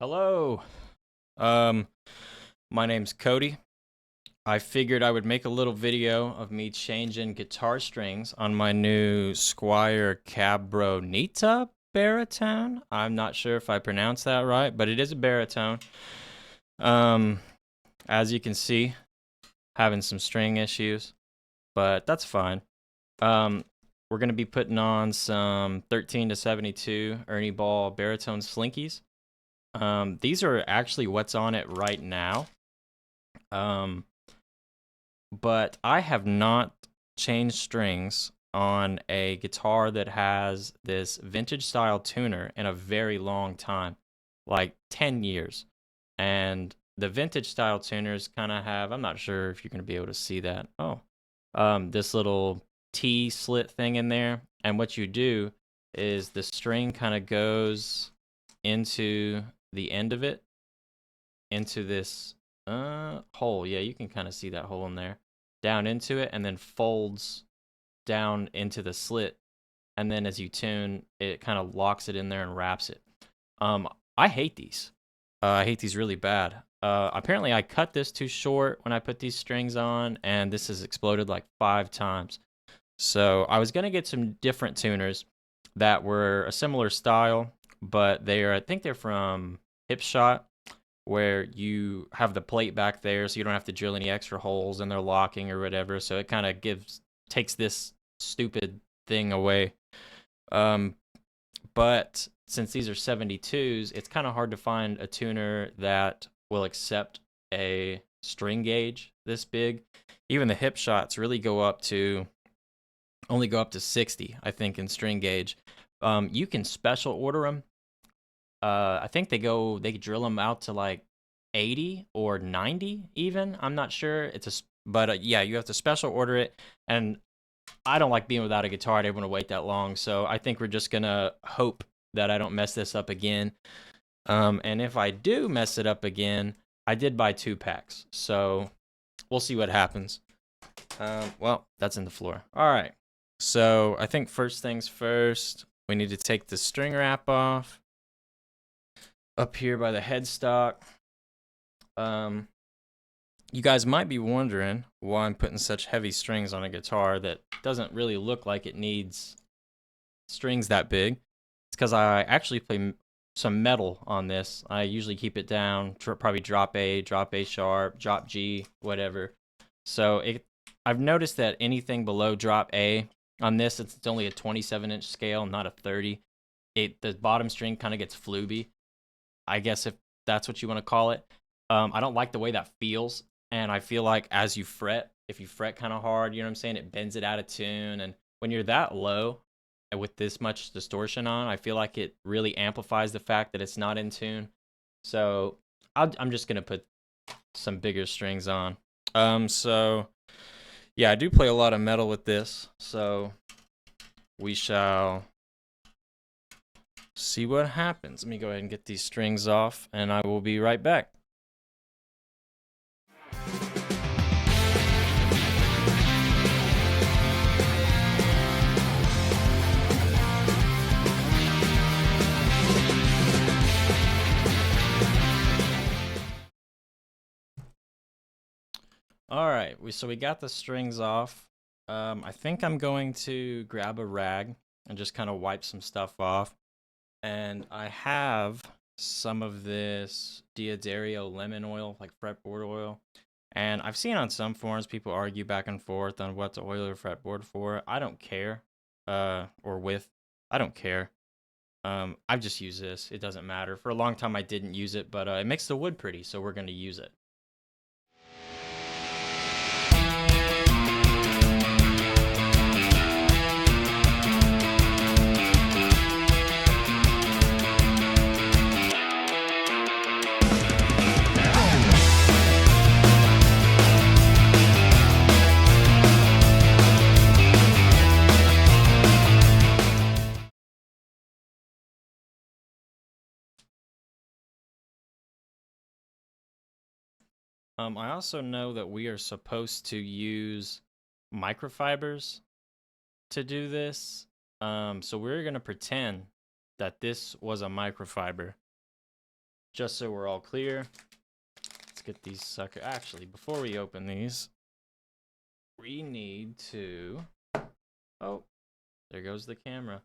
Hello. Um, my name's Cody. I figured I would make a little video of me changing guitar strings on my new Squier Cabronita baritone. I'm not sure if I pronounced that right, but it is a baritone. Um, as you can see, having some string issues, but that's fine. We're gonna be putting on some 13 to 72 Ernie Ball baritone slinkies. These are actually what's on it right now. Um, but I have not changed strings on a guitar that has this vintage style tuner in a very long time, like 10 years. And the vintage style tuners kind of have, I'm not sure if you're going to be able to see that. This little T slit thing in there. And what you do is the string kind of goes into the end of it, into this hole. Yeah, you can kind of see that hole in there. Down into it, and then folds down into the slit. And then as you tune, it kind of locks it in there and wraps it. I hate these. I hate these really bad. Apparently, I cut this too short when I put these strings on, and this has exploded like 5 times. So I was gonna get some different tuners that were a similar style, but I think they're from Hipshot, where you have the plate back there so you don't have to drill any extra holes in their locking or whatever. So it kind of takes this stupid thing away. But since these are 72s, it's kind of hard to find a tuner that will accept a string gauge this big. Even the hip shots really only go up to 60, I think, in string gauge. You can special order them. I think they drill them out to like 80 or 90 even. I'm not sure. But yeah, you have to special order it. And I don't like being without a guitar. I didn't want to wait that long. So I think we're just going to hope that I don't mess this up again. And if I do mess it up again, I did buy 2 packs. So we'll see what happens. Well, that's in the floor. All right. So I think first things first, we need to take the string wrap off up here by the headstock. You guys might be wondering why I'm putting such heavy strings on a guitar that doesn't really look like it needs strings that big. It's because I actually play some metal on this. I usually keep it down, probably drop A sharp, drop G, whatever. So I've noticed that anything below drop A on this, it's only a 27-inch scale, not a 30. The bottom string kind of gets flooby, I guess, if that's what you want to call it. I don't like the way that feels, and I feel like as you fret, if you fret kind of hard, you know what I'm saying, it bends it out of tune. And when you're that low and with this much distortion on, I feel like it really amplifies the fact that it's not in tune. So I'm just gonna put some bigger strings on. So yeah, I do play a lot of metal with this, so we shall see what happens. Let me go ahead and get these strings off, and I will be right back. All right, so we got the strings off. I think I'm going to grab a rag and just kind of wipe some stuff off. And I have some of this Diodario lemon oil, like fretboard oil. And I've seen on some forums people argue back and forth on what to oil your fretboard for. I don't care. I don't care. I've just used this. It doesn't matter. For a long time I didn't use it, but it makes the wood pretty, so we're going to use it. I also know that we are supposed to use microfibers to do this. So we're going to pretend that this was a microfiber. just so we're all clear, let's get these sucker. Actually, before we open these, we need to. Oh, there goes the camera.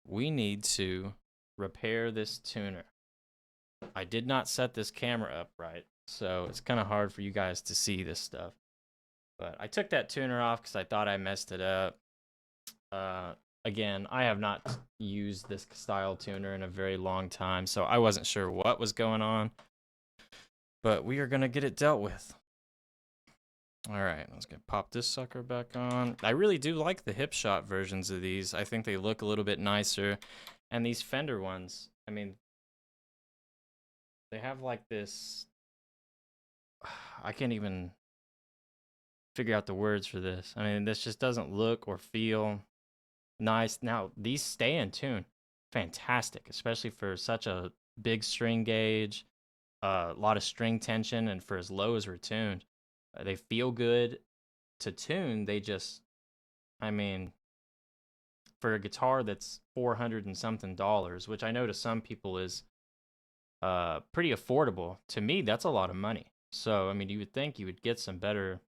We need to repair this tuner. I did not set this camera up right, so it's kind of hard for you guys to see this stuff. But I took that tuner off because I thought I messed it up. Again, I have not used this style tuner in a very long time, so I wasn't sure what was going on. But we are going to get it dealt with. All right, let's pop this sucker back on. I really do like the hip shot versions of these. I think they look a little bit nicer. And these Fender ones, I mean, they have like this, I can't even figure out the words for this. I mean, this just doesn't look or feel nice. Now, these stay in tune. Fantastic, especially for such a big string gauge, a lot of string tension, and for as low as we're tuned. They feel good to tune. They just, I mean, for a guitar that's $400 and something, which I know to some people is pretty affordable. To me, that's a lot of money. So, I mean, you would think you would get some better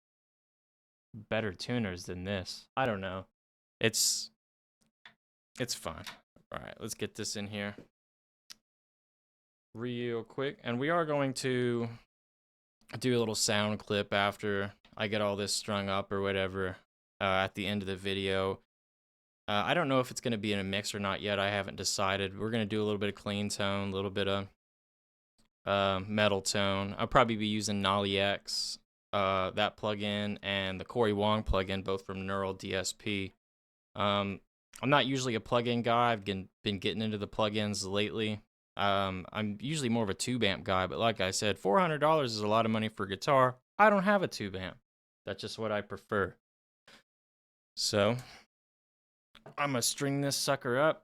tuners than this. I don't know. It's fine. All right, let's get this in here real quick. And we are going to do a little sound clip after I get all this strung up or whatever at the end of the video. I don't know if it's going to be in a mix or not yet. I haven't decided. We're going to do a little bit of clean tone, a little bit of metal tone. I'll probably be using Nolly X, that plugin, and the Corey Wong plugin, both from Neural DSP. I'm not usually a plugin guy. I've been getting into the plugins lately. I'm usually more of a tube amp guy, but like I said, $400 is a lot of money for a guitar. I don't have a tube amp. That's just what I prefer. So I'm gonna string this sucker up,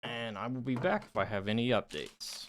and I will be back if I have any updates.